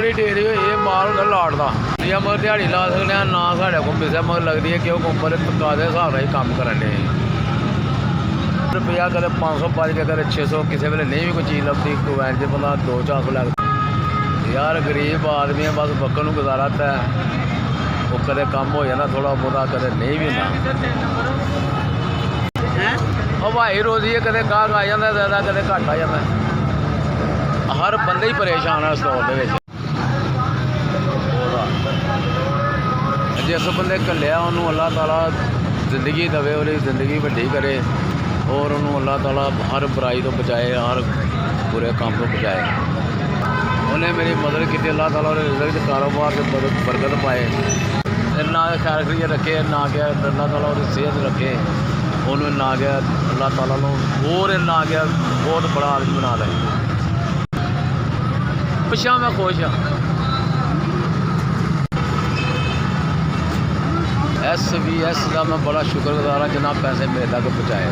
थोड़ी ढेरी हुई है माल होंगे लाट का या मगर दिहाड़ी ला सकते हैं ना साढ़े को मिसे मगर लगती है कि वह उम्र तका के हिसाब से काम करने रुपया कदे 500 पाँच के कदे 600 किसी वे नहीं भी कोई चीज़ लगती वैन च बंदा 200-400 लगता यार गरीब आदमी है बस बकन को गुजारा है वो कदे कम हो जाना थोड़ा बहुता कदे नहीं भी होता हवाई रोजी है कदे गाहक आ जाता ज़्यादा कदे घट आ जाता हर बंदे ही परेशान है स्टोर के जिस बंदे घलिया उन्होंने अल्लाह ताला जिंदगी देवे और जिंदगी वड्डी करे और उन्होंने अल्लाह ताला हर बुराई तो बचाए हर बुरे काम तो बचाए उन्हें मेरी मदद की अल्लाह ताला रिजल्ट कारोबार से बरकत पाए ना खैर खरीय रखे ना गया अल्लाह ताला और सेहत रखे उन्होंने ना गया अल्लाह ताला और ना गया बहुत बड़ा आदमी बना दे पिछा मैं खुश हाँ SVS का मैं बड़ा शुक्रगुजार हाँ जिन्हें पैसे मेरे तक पहुँचाए।